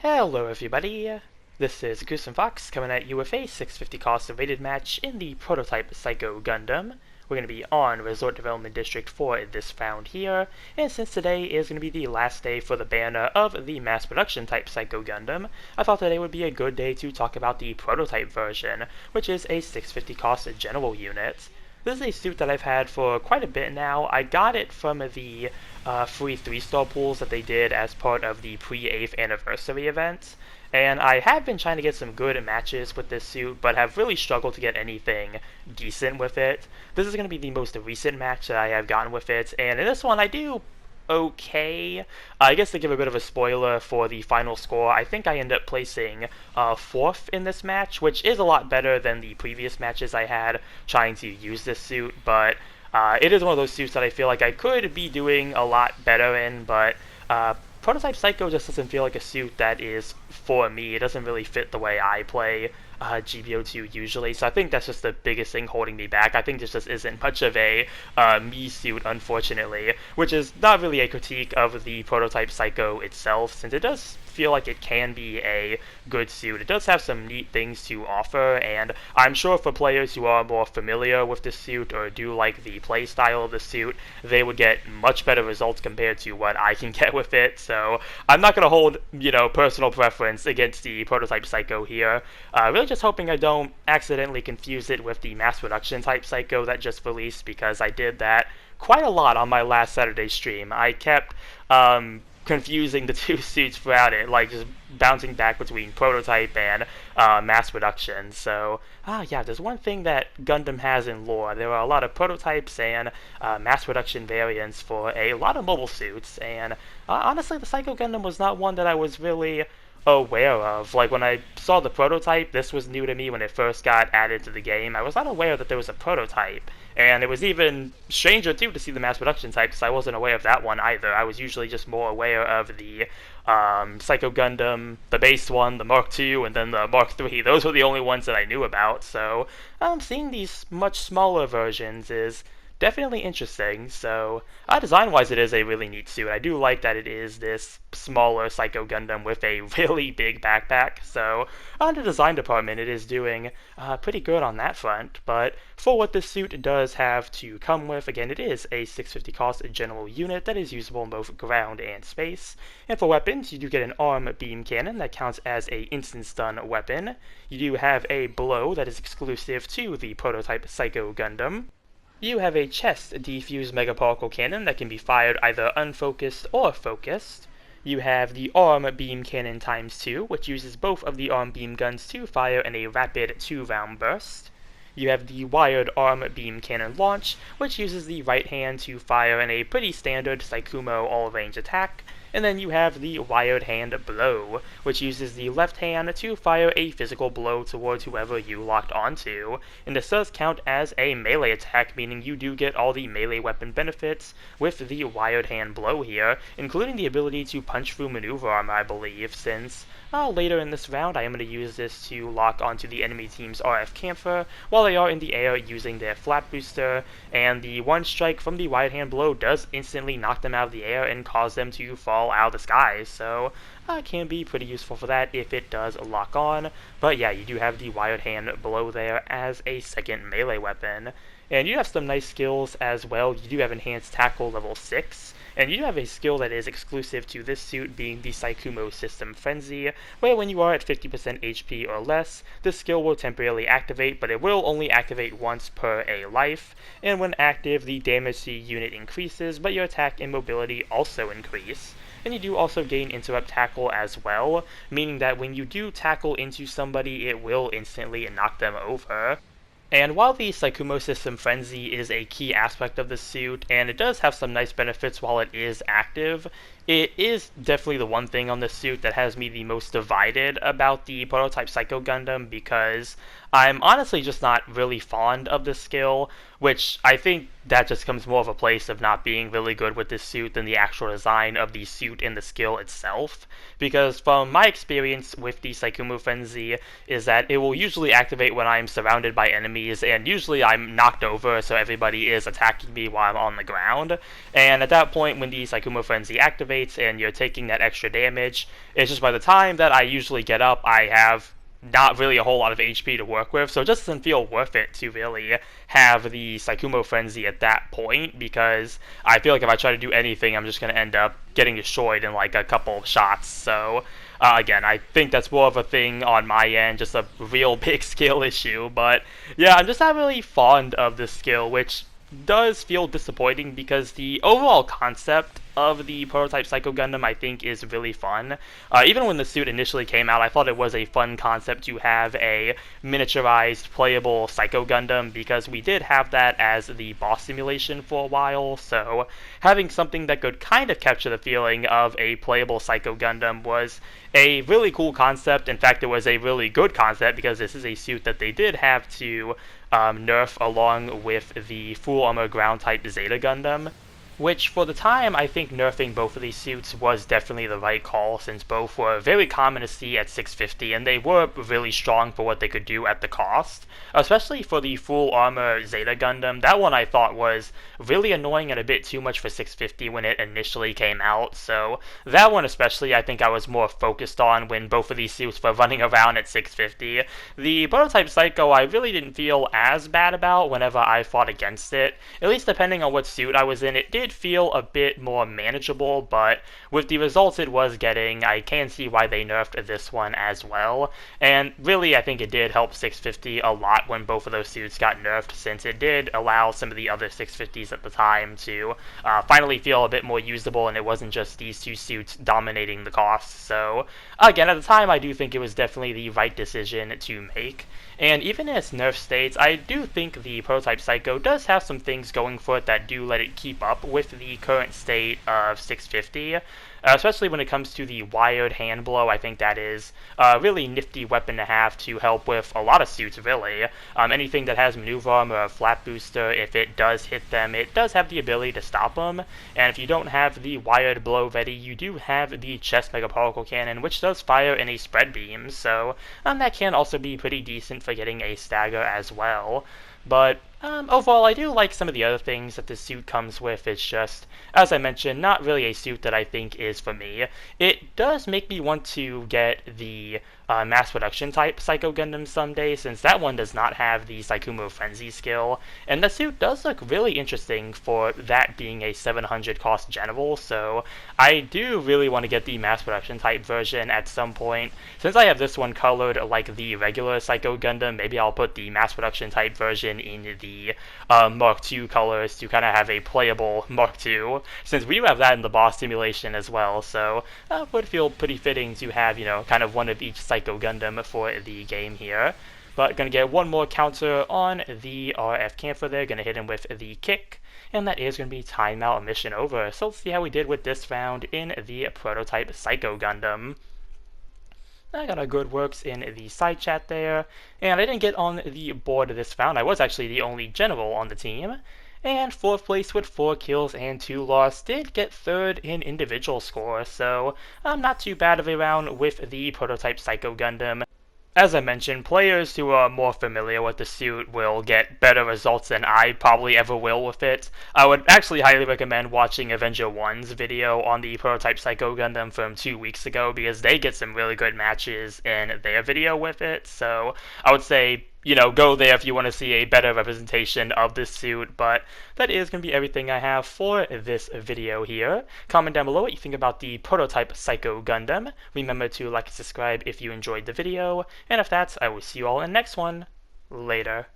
Hello everybody, this is Goose and Fox coming at you with a 650 cost rated match in the Prototype Psycho Gundam. We're going to be on Resort Development District for this round here, and since today is going to be the last day for the banner of the mass production type Psycho Gundam, I thought today would be a good day to talk about the prototype version, which is a 650 cost general unit. This is a suit that I've had for quite a bit now. I got it from the free 3-star pools that they did as part of the pre-8th anniversary event. And I have been trying to get some good matches with this suit, but have really struggled to get anything decent with it. This is going to be the most recent match that I have gotten with it, and in this one I do okay. I guess to give a bit of a spoiler for the final score, I think I end up placing 4th in this match, which is a lot better than the previous matches I had trying to use this suit, but it is one of those suits that I feel like I could be doing a lot better in, but Prototype Psycho just doesn't feel like a suit that is for me. It doesn't really fit the way I play GBO2 usually, so I think that's just the biggest thing holding me back. I think this just isn't much of a me suit, unfortunately, which is not really a critique of the Prototype Psycho itself, since it does feel like it can be a good suit. It does have some neat things to offer, and I'm sure for players who are more familiar with the suit or do like the play style of the suit, they would get much better results compared to what I can get with it. So I'm not going to hold, personal preference against the Prototype Psycho here. Really just hoping I don't accidentally confuse it with the mass production type Psycho that just released, because I did that quite a lot on my last Saturday stream. I kept confusing the two suits throughout it, like just bouncing back between prototype and mass production. So, yeah, there's one thing that Gundam has in lore. There are a lot of prototypes and mass production variants for a lot of mobile suits, and honestly, the Psycho Gundam was not one that I was really aware of. Like, when I saw the prototype, this was new to me when it first got added to the game. I was not aware that there was a prototype, and it was even stranger too to see the mass production type, because I wasn't aware of that one either. I was usually just more aware of the Psycho Gundam, the base one, the Mark II, and then the Mark III. Those were the only ones that I knew about, so seeing these much smaller versions is definitely interesting. So design-wise, it is a really neat suit. I do like that it is this smaller Psycho Gundam with a really big backpack. So on the design department, it is doing pretty good on that front. But for what this suit does have to come with, again, it is a 650 cost general unit that is usable in both ground and space. And for weapons, you do get an arm beam cannon that counts as a instant stun weapon. You do have a blow that is exclusive to the Prototype Psycho Gundam. You have a chest defuse megaparticle cannon that can be fired either unfocused or focused. You have the arm beam cannon ×2, which uses both of the arm beam guns to fire in a rapid 2-round burst. You have the wired arm beam cannon launch, which uses the right hand to fire in a pretty standard Saikumo all-range attack. And then you have the wired hand blow, which uses the left hand to fire a physical blow towards whoever you locked onto. And this does count as a melee attack, meaning you do get all the melee weapon benefits with the wired hand blow here, including the ability to punch through maneuver armor, I believe, since later in this round I am going to use this to lock onto the enemy team's RF camphor while they are in the air using their flap booster, and the one strike from the wired hand blow does instantly knock them out of the air and cause them to fall out of the sky, so it can be pretty useful for that if it does lock on. But yeah, you do have the wired hand blow there as a second melee weapon. And you have some nice skills as well. You do have enhanced tackle level 6, and you do have a skill that is exclusive to this suit, being the Saikumo System Frenzy, where when you are at 50% HP or less, this skill will temporarily activate, but it will only activate once per a life, and when active, the damage to the unit increases, but your attack and mobility also increase. And you do also gain interrupt tackle as well, meaning that when you do tackle into somebody, it will instantly knock them over. And while the Saikumo System Frenzy is a key aspect of the suit, and it does have some nice benefits while it is active, it is definitely the one thing on this suit that has me the most divided about the Prototype Psycho Gundam, because I'm honestly just not really fond of this skill, which I think that just comes more of a place of not being really good with this suit than the actual design of the suit and the skill itself. Because from my experience with the Saikumo Frenzy is that it will usually activate when I'm surrounded by enemies, and usually I'm knocked over so everybody is attacking me while I'm on the ground. And at that point, when the Saikumo Frenzy activates, elevates and you're taking that extra damage. It's just by the time that I usually get up, I have not really a whole lot of HP to work with, so it just doesn't feel worth it to really have the Psychumo Frenzy at that point, because I feel like if I try to do anything, I'm just going to end up getting destroyed in like a couple of shots. So again, I think that's more of a thing on my end, just a real big skill issue, but yeah, I'm just not really fond of this skill, which does feel disappointing because the overall concept of the Prototype Psycho Gundam I think is really fun. Even when the suit initially came out, I thought it was a fun concept to have a miniaturized playable Psycho Gundam, because we did have that as the boss simulation for a while, so having something that could kind of capture the feeling of a playable Psycho Gundam was a really cool concept. In fact, it was a really good concept because this is a suit that they did have to nerf along with the full armor ground type Zeta Gundam, which for the time I think nerfing both of these suits was definitely the right call, since both were very common to see at 650 and they were really strong for what they could do at the cost. Especially for the full armor Zeta Gundam, that one I thought was really annoying and a bit too much for 650 when it initially came out, so that one especially I think I was more focused on when both of these suits were running around at 650. The Prototype Psycho I really didn't feel as bad about whenever I fought against it, at least depending on what suit I was in. It did feel a bit more manageable, but with the results it was getting, I can see why they nerfed this one as well. And really I think it did help 650 a lot when both of those suits got nerfed, since it did allow some of the other 650s at the time to finally feel a bit more usable, and it wasn't just these two suits dominating the cost. So again, at the time I do think it was definitely the right decision to make. And even in its nerf states, I do think the Prototype Psycho does have some things going for it that do let it keep up with the current state of 650. Especially when it comes to the wired hand blow. I think that is a really nifty weapon to have to help with a lot of suits, really. Anything that has maneuver armor or flat booster, if it does hit them, it does have the ability to stop them. And if you don't have the wired blow ready, you do have the chest megaparticle cannon, which does fire in a spread beam, so that can also be pretty decent for getting a stagger as well. But overall, I do like some of the other things that this suit comes with. It's just, as I mentioned, not really a suit that I think is for me. It does make me want to get the mass production type Psycho Gundam someday, since that one does not have the Psychumo Frenzy skill, and the suit does look really interesting for that being a 700 cost general, so I do really want to get the mass production type version at some point. Since I have this one colored like the regular Psycho Gundam, maybe I'll put the mass production type version in the Mark II colors to kind of have a playable Mark II, since we do have that in the boss simulation as well, so it would feel pretty fitting to have, kind of one of each Psycho Gundam for the game here. But gonna get one more counter on the RF camper there, gonna hit him with the kick, and that is gonna be timeout mission over. So let's see how we did with this round in the Prototype Psycho Gundam. I got a good works in the side chat there, and I didn't get on the board this round. I was actually the only general on the team, and 4th place with 4 kills and 2 loss, did get 3rd in individual score, so not too bad of a round with the Prototype Psycho Gundam. As I mentioned, players who are more familiar with the suit will get better results than I probably ever will with it. I would actually highly recommend watching Avenger 1's video on the Prototype Psycho Gundam from 2 weeks ago, because they get some really good matches in their video with it, so I would say, go there if you want to see a better representation of this suit. But that is going to be everything I have for this video here. Comment down below what you think about the Prototype Psycho Gundam. Remember to like and subscribe if you enjoyed the video. And if that's, I will see you all in the next one. Later.